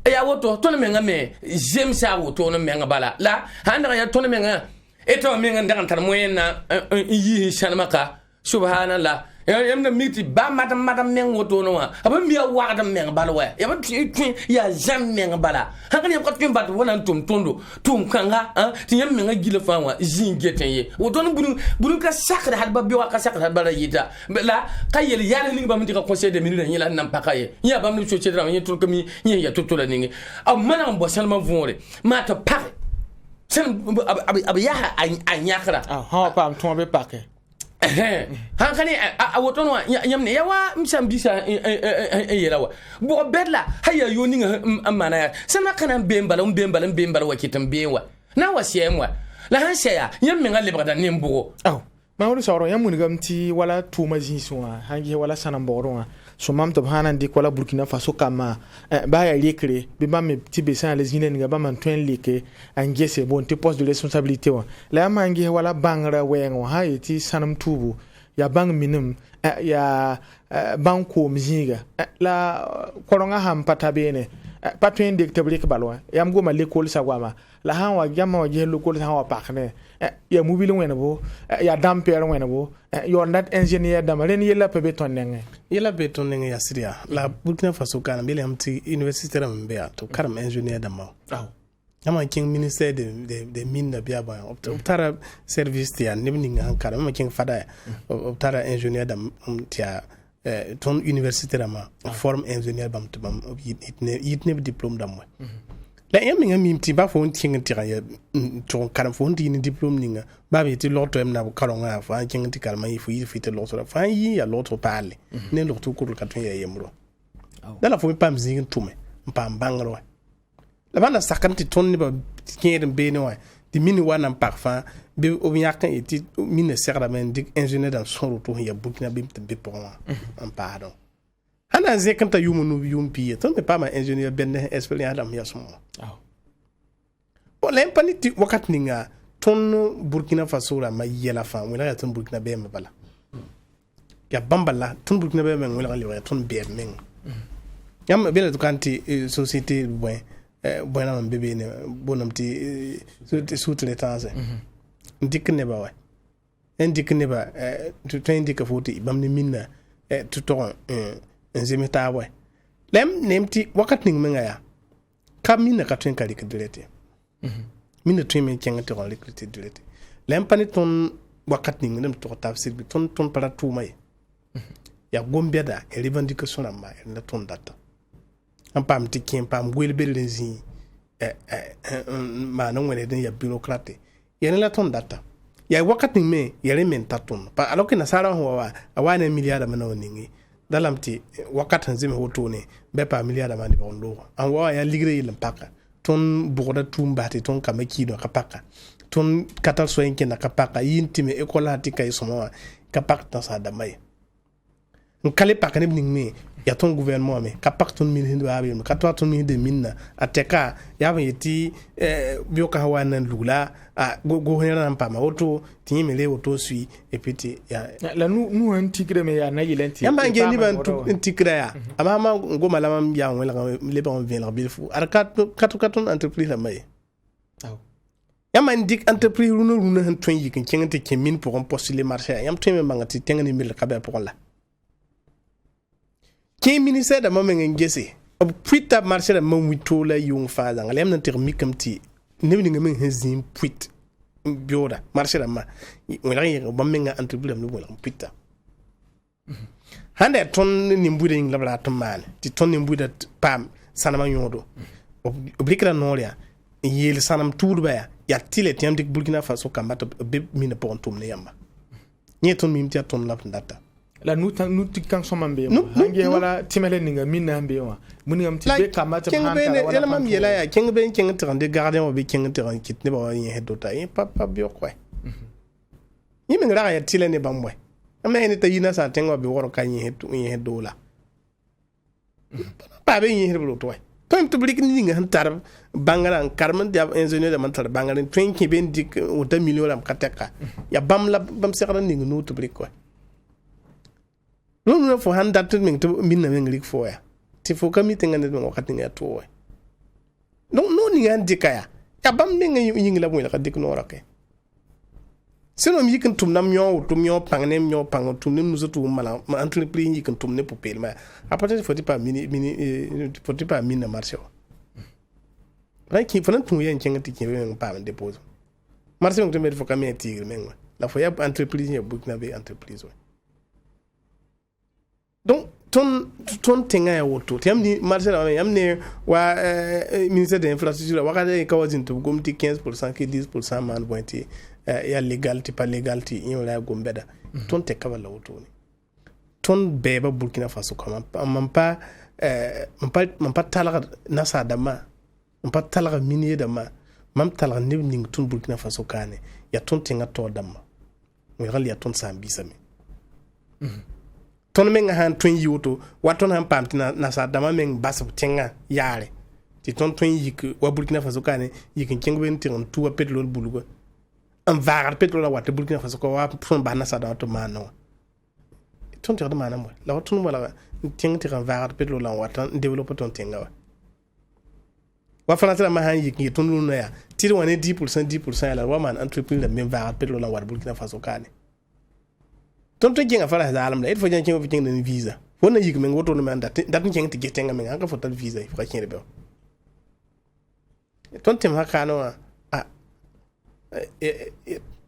ya woto to me ngame jem sa woto no me ngabala la handa ya to me nga eto me nga ndantar moyena yi shanmaka subhanallah yam na miti ba madam men woto no wa aba mi wa adam men bala wa ya ba twin ya jam men bala hakan yam ka twin bat wona tum tondo tum kanga ti yam men gila fa wa jingeten ye woto no bunu ka sakra hal ba bi wa ka sakra bala yita la kayel yalla ni ba mi ka conseil de minute yela nam pakaye ya ba mi so cedra ni tur kami ni ya tutola ni am mana mbo salma vore mata pare sen ab ya anyakra ha pam ton be pake hankani a woton wa yamne yawa msambisa yelawa bo bedla haya yoni amana ya sana kana bembala wakitan bewa na wasiyemwa la hanshaya yamme ngalle bagada nimbugo ma woni sawro yamun gamti wala tuma jinsuwa hangi wala sanam boro so mam to hanan dik wala Burkina Faso kama ba ya lekre be ba me tibe san les ginen nga ba man twen leke angese bon te poste de responsabilité wa la mangi wala bangra wengo ha yiti sanam tubu ya bang minum ya banko mzinga la koronga ham patabene pa tõe n dek tɩ b rɩk bal wã yam goma lekolsã goama la sã n wa yãmba wa ges lokol sã n wa pak ne ya mobil wẽnebo ya dãmb pɛɛr wẽnebo yaoondat ingénieur dãmba rẽnd yella pa be tõnd nengẽ yela be tõnd nengẽ yaa sɩd yaa la burkina faso kaana bele yãmb tɩ université rãmb n be yaa tɩ b karem ingénieur dãmba yãmba kẽng ministère de mine da bɩa bõe b tara service tɩ yaa neb ninga sẽn karem yãmba kẽng fada b tara ingénieur dãmb tɩ yaa ton université rãmbã forme ingénieur bãmb tɩ bãmb yit neb diplôme dãmb wɛ la yãmb menga mim tɩ ba fo n kẽng tɩg n tʋg n karem fo n tɩ yɩ ne diplôme ninga ba b yetɩ log toɛm nab karengã fo n kẽng tɩ karema yɩ fo yɩ fɩ tɩ logsra fo n yɩ yaa logtg paalle ne logtg kʋdl ka tõe n yaa yembro dala fo me paam zĩig n tʋme n paam bãngr wɛ la bãna sakn tɩ tõnd nebã kẽed n beene wã tɩ mini wa nan pak fãa bɩ b yãk n yetɩ mina segrame n dɩk ingénieur dãmb sõor tɩ sẽn yaa burkina bɩ tɩ b be pʋgẽ wã n paasdẽ sã na n zẽk n t'a yʋʋm nub yʋʋm piye tõnd me paama ingénieur bẽnd expérience dãmb ya sõma la yẽm pa ne tɩ wakat ninga tõnd burkina faso rãmbã yɛla fãa wẽlg yaa tõnd burkina bɛɛmã bala yaa bãmba la tõnd burkina bɛɛ meng wẽlg n lebg yaa tõnd bɛɛb meng yãmb bela tɩ ka n tɩ société bõe bõenã n be beene boonam tɩ sous-traitance n dɩk nebã wa n dɩk nebã tõe n dɩka fo tɩ bãmb ne minna tɩ tog n zems taab wa la yãmb neem tɩ wakat ning menga yaa ka minna ka tõe n ka rɩk direct minna tõe me n kẽng tɩg n rɩk tɩ direct la yãmb pa ne tõnd wakat ning rẽm tog tab sɩd tõnd pa ra tʋʋma ye yaa gom-bɛda ya revendication rãmba la tõnd data n paam tɩ kẽ n paam goel-beld n zĩ maan n wẽned n yaa bureaucrate ya ne la tõnd data yaa wakat ning me ya rẽ me n ta tõnd pa alors que nasaara sẽn wa wa a waa ne milliard dãmbã na wa ninge dalam tɩ wakat sẽn zems wotone bɩ pa milliard dãmbã nebg n loogã n wa wa yaa ligre yell n paka tõnd bʋgda tʋʋm bas tɩ tõnd kama kiidã ka paka tõnd ka tar soɛ n kẽnda ka paka yɩn tɩ me école sã tɩ ka y sõma wã ka pak tãsã dãmbã ye n ka le pak neb ning me ya tõnd gouvernement me ka pak tõnd min baa yelme ka toa tõnd min de minna a tɛka yaa bn yetɩ bɩoka sã wa n na n lugla gos rã n paama woto tɩ yẽ me le woto sui et puis tɩ la nu n tikrame yaa na yɩl n tɩ yãmba n ge nebã n tikra yaa a maama goma la mam yaa n welg lebg n vẽelg bilfu ad ka tõnd entreprise rãmbã ye yãmba n dɩk entreprise rũnã rũnã sẽn tõe n yik n kẽng tɩ kẽ min pʋgẽ postule marché yaa yãmb tõe me bãng tɩ tẽng ne mil ka bɩa pʋgẽ la kẽ ministère dãmbã meng n gese b pʋɩta marché rãmbã wĩ-toog la yʋng fãa zãnga la yãmb na tɩg mikame tɩ neb ninga meng sẽn zĩig pʋɩt n beooda marché rãmbã wẽlg n yẽg bãmb menga entreprise rãmb wẽlg n pʋɩta sãn da yaa tõnd nin-buudã yĩng la b rat n maane tɩ tõnd nin-buudã paam sãnemã yõodo b rɩkda noor yaa n yeel sãnem tuudbã yaa tɩ la tɩ yãmb dɩk burkina faso kambã tɩ b be mina pʋgẽ tʋm ne yãmba yẽ tõnd mim tɩ yaa tõnd la b n data la nu tɩ kãng sõma n beẽ hange wala tɩmla ninga minna n beẽ wã wingame tɩ be kambã tɩ yɛla mam yɛla yaa kẽng be n kẽng tɩg n de gardẽ wã be kẽng tɩg n kɩt nebã wã yẽsd dota yẽ pa beok wɛ yẽ meng ragã yaa tɩla ne bãmb wɛ yãmb na yẽ ne t'a yina sã n tẽng wã be wogr ka yẽsd doola paa be yẽsd b roto wɛ tõe tɩ b rɩk ninga sẽn tar bãngrã n karem n yaa ingénieur dãmbã n tar bãngr n tõe n kẽ be n dɩk wota million rãmb ka tɛka yaa bãmb la bãmb segd n ning nuud tɩ b rɩk wɛ nuna fo han dat meng to minna meng rik fo ya ti fo kami tenga ne wakati ngi ato we donc no ni ngan dikaya ya bam meng yingi la mo la dik no rake sino mi yikin tum nam nyo tum nyo pang nem nyo pang tum nem nuzo tum mala ma entreprise yikin tum ne popel ma apate foti pa foti pa minna marché ran ki fo nan tum yen kenga ti ke pa man depose marché meng to me fo kami tigre meng la fo ya entreprise ya bukna be entreprise we donc ton tenga ya woto tiam ni marché la yam ne wa ministère de l'infrastructure wa kada ka wazin to gomti 15% ki 10% man pointi ya legality pas legality in la gombeda ton te ka wala woto ni ton beba Burkina Faso comme man pa talaga nasa dama man pa talaga minier dama mam talaga ne ning ton Burkina Faso kane ya ton tenga to dama mo ya ton sambisame ton menga han ton yiwoto waton han pamtina na sa dama meng bas tenga yare ti ton yik wa Burkina Faso kane yik kengo ben tin tuwa petrol bulugo en vagar petrol la wata Burkina Faso ko wa ton bana sa da to mano ton te da mana mo la ton wala tin ti kan vagar petrol la wata develop ton tenga wa wa fana tara ma han yiki ton lu na ya tiri wane 10% la wa man entreprise la même va pétrole la war Burkina Faso kane ton to jinga fara da alam da il faut jan kinga fitin ni visa wona yiki men woto no man dat kinga ti getenga men anga fotal visa il faut kinga be ton tem hakano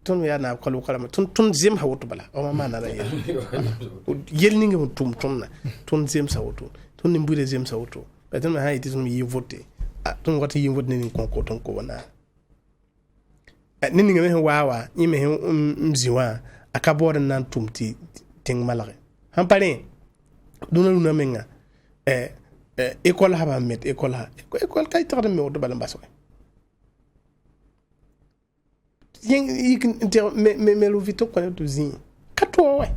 ton ya na ko kala ton zem ha woto bala o ma na la yel ni ngam tum na ton zem sa woto ton ni mbude zem sa woto ba ton ha iti ton yi voter ton wata yi voter ni ko ton ko wana ni ngam he wawa ni me mziwa akabor nan tum ti ting malare han pare duna luna menga école ha ba met école kay tar me woto bala mbaso mais le vito connaît tout zin kato ouais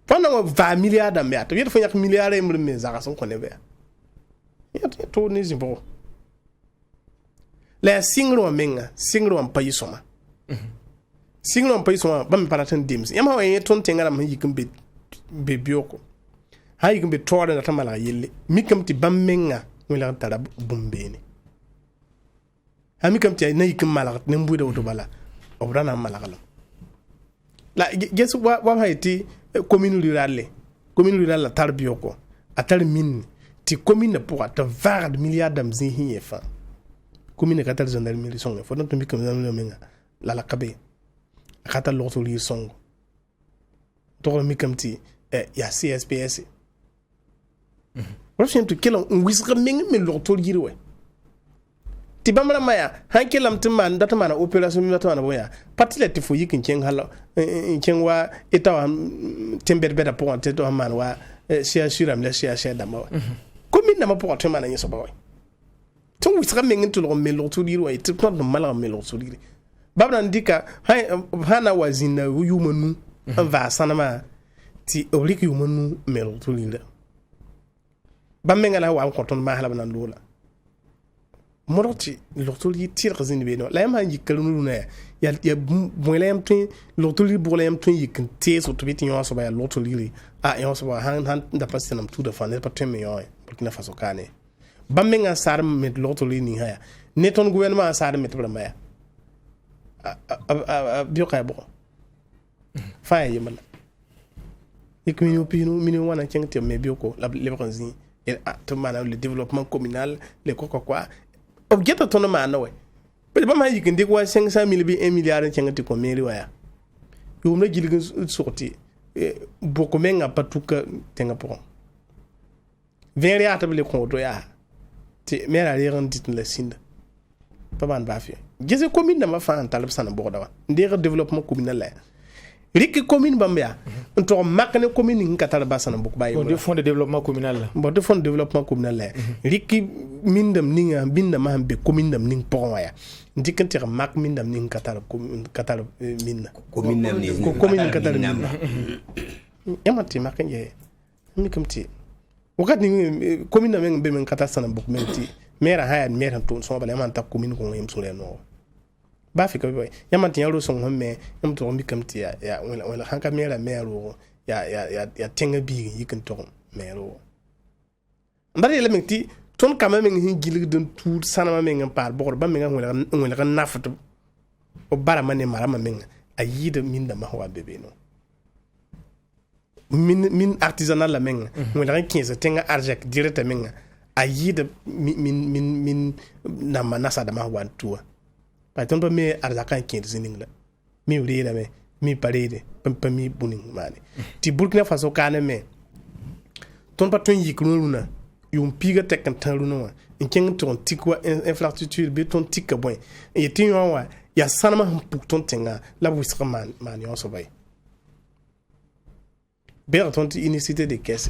pendant 20 milliards d'ambiat il faut y milliards et mais ça sont connaît bien il y a tout ni zibo la singro menga singro en pays soma singro en pays soma ba me paratan dims yama wa ton tengara ma yikum be bioko ha yikum be tore na tamala yelle mikam ti bamenga wala tara bumbeni ami kam ti na yikum malakat ne mbude woto bala obrana malakalam la gesu wa haiti commune rurale la tarbio ko atar min ti commune pour ta var de milliards d'amzi hi fa commune katal gendarmerie songo fo don mi kam na menga la kabe kata loto li songo to mi kam ti ya CSPS prochain to kelo wisra menga me loto li we ti bamra maya hanke lam timman data mana operation mi data mana boya patilete fo yikin ken halo ken wa etawa tember beda pour te to man wa sia suram la sia dama commune na ma pour te mana nyeso boy to wisra mengen to lo melo to diro e to no mala melo to diro babna ndika hana wazina yumanu va sanama ti obliki yumanu melo to diro bamenga la wa ko ton ma hala banan lola moroti lortoli tir zin beno la yama yikalunu na ya moelem tin lortoli bolem tin yikin te so to bitin yo so ba lortoli yo so ba han da pasenam tout de fan pas teme yo Burkina Faso kane bamenga sar met lortoli ni haya neton gouvernement sar met bra maya bio kay bo fa yimala yikmi opino mini wana chengte me bio ko la lebranzi et to mana le développement communal le quoi objecte ton mana we be ba ma yikin dik wa 500 000 bi 1 milliard chengati ko meri waya yo na gilgin sorti boko menga patuka tenga pour veri atable ko do ya ti mera ren dit la sinda pa ban ba fi gese commune na ma fa antal sana boda wa ndere développement communal la riki commune bambia to makane commune ngata ba sana bok bayi bon de fond de développement communal bon de fond de développement communal la riki mindam ninga binda ma be commune dam ning pon waya ndikante mak mindam ning katar minna commune nam ni commune katar minna yamati makanje mi kamti wakati ni commune nam be men katar sana bok menti mera haya mera ton so bale man ta commune ko yim sule no ba fi ko boy yamati yalo son homme yam to mi kamti ya wala hanka mera mero ya tenga bi yikin to mero ndari le menti ton kama men hin gilig den tout sanama men par bor ba men ngol nafatu o bara mane marama men ayida min da mahwa bebe no min artisanal la men ngol ran 15 tenga arjak direct men ayida min na manasa da mahwa tuwa pa ton ba me arjaka 15 ningla mi rira me mi parede pam mi buning mane ti Burkina Faso kana me ton pa ton yikruna yum piga tekan taruna wa inken ton tikwa infrastructure be ton tikka boy e tinyo wa ya sanama pour ton tenga la wisra man yo so bay ber ton unicité de caisse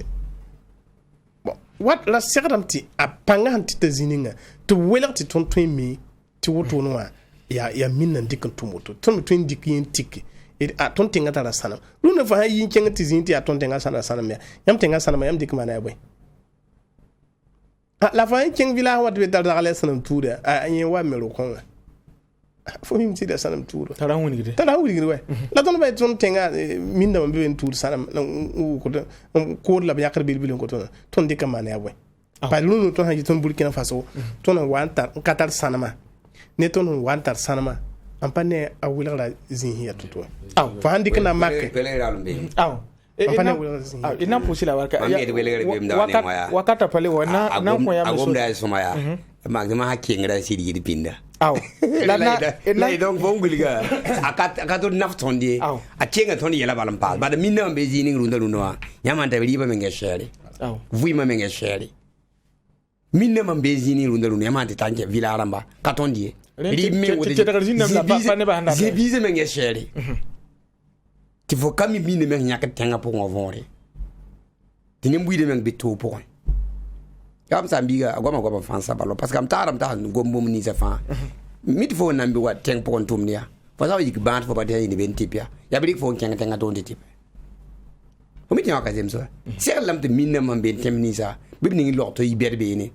bon what la seradamti a panga hanti tazininga to welerti ton mi ti woto no wa ya minna dikan tumoto ton twin dikin tikki e a ton tenga tara sana luna fa yin kenga tizinti a ton tenga sana me yam tenga sana me yam dikma na boy la fin king villa wat be dal dal sanam tuuda a yin wa melo kon fo mi ti da sanam tuudo tara woni gide we la don bay ton tenga minda be ben tuudo sanam ko la yakar bil ko ton dikka man ya boy pa lunu ton ha ton Burkina Faso ton wanta katar sanama ne ton wanta sanama ampane awila zinhi atuto fa handi kana makke ina pusi la wakata pale wana na ko ya so agomda soma ya magma hakingra siri di pinda la donc bonguliga akato naftondi akenga toni yela balam pa bada minna be zini runda lunwa nyamanta riba menge shere vuima menge shere minna be zini runda lunwa nyamanta tanke vilaramba katondi zibize menge shere ti fo kami minne men nyaka tenga pour ngovore tini mbuide men beto pour kam sambiga agoma fansa balo parce que am taram ta gombo ni sa fa mit fo nambi wa teng pour ntumnia fa sa yik bant fo ba de ni ben tipia ya bi fo tenga don de tip o mit nyaka zemso ser lam te minne man ben temni sa bi ni lokto yi berbe ni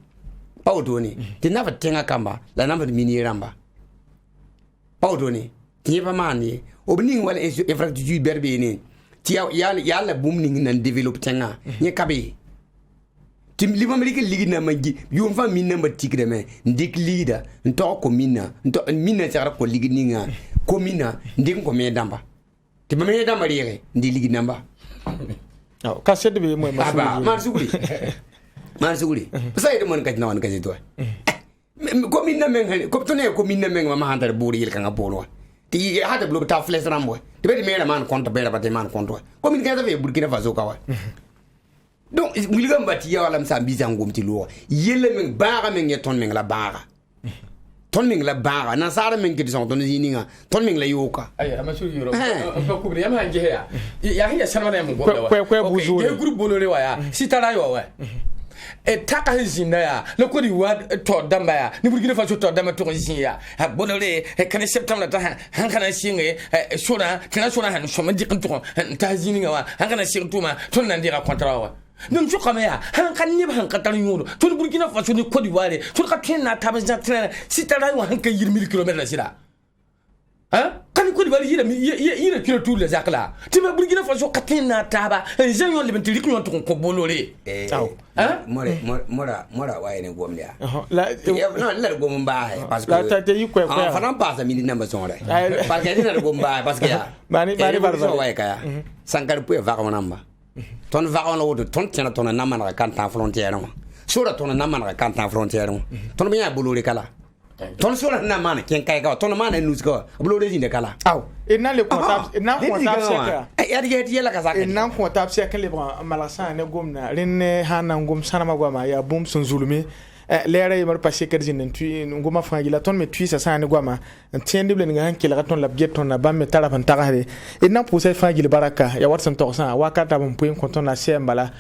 pawdoni ti nafa tenga kamba la namba mini ramba pawdoni ti ba mani obning wala infrastructure berbe ni ti ya bum ni nan develop tenga ni kabe tim li mamlike ligi na magi yum fa minna ba tikre me ndik lida nto ko minna tsara ko ligi ninga ko minna ndik ko me damba ti me damba riere ndi ligi namba ka sede be mo marsuguli sai de mon kajna wan kajito ko minna men ko to ne ko minna men ma handar buri il kanga bolwa ti hada blo ta fles rambo ti be me man konto be ba te man konto ko min kaza be Burkina Faso kawa donc wilgam bati ya wala msambi zangum ti lo yele men baara men yeton men la baara ton men la baara na sara men ke son ton zininga ton men la yoka ay amasu yoro ko kubri yama nje ya hiya salma na mo bola ko buzu e groupe bolore wa ya sitara yo wa e taka hinzinda ya le ko di wa to damba ya ni Burkina Faso to damba to hinziya ha bolore e kan septembre ta han kana singe sona kana sona han so mandi kan to ta zininga wa han kana sirtuma ton nan dira contrat wa non so kama ya han kan ni han katar nyoro to Burkina Faso ni Côte d'Ivoire to ka tena tabanja tena sitara yo han ka yir 1000 km la sira hein kan Côte d'Ivoire yira kilo tout les akla ti ma Burkina Faso ka tena taba jen yo le ben trik nyon to ko bolore hein mora wa ene gomlia non la gomba parce que la tate yi ko fanan passa mini namba sonre parce que dina gomba parce que bani barba wa kaya sankar pu va ko namba ton va on lo ton tena ton na man kan ta frontière no sura ton na man kan ta frontière no ton be ya bolore kala ton sura na man ken kai ka ton man nus ko bolore zinde kala aw ina le contact ina contact seka ya la kasaka ina contact seka le malasa ne gomna rinne hanan gom sanama goma ya bum sun zulumi lera yi mar passé kedjin tu ngoma fangi la ton me tu sa ne goma tiende ble nga hankila ka ton lab geton na bamme tara fan tagare ina pousse fangi le baraka ya watsan to sa wakata bam point konton na sembala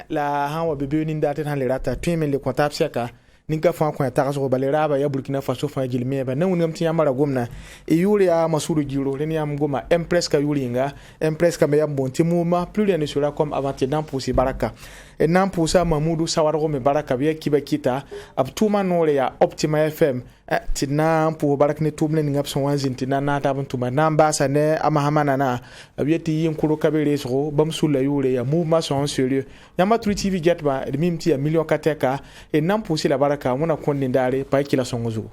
la hawa bebe ni ndate han le rata tu men le contact seka ninka fa ko ta so balera ba ya Burkina Faso fa gilme ba nan ngam tiya mara gomna e yuri ya masuru giro len ya ngoma empress ka yuri nga empress ka me ya bonti muma plus rien ne sera comme avant dans pousser baraka et nan poussa Mamoudou Sawaro me baraka biya kiba kita ab tuma nore ya Optima FM tina pour barak ne tumle ngap son wanzin tina na ta tuma namba sa ne amahamana na abiyeti yin kuro kabere so bam sula yure ya mouvement son sérieux yama TV get ba mimti ya million kateka et nan pousser la baraka mona konni ndare pa kila songozo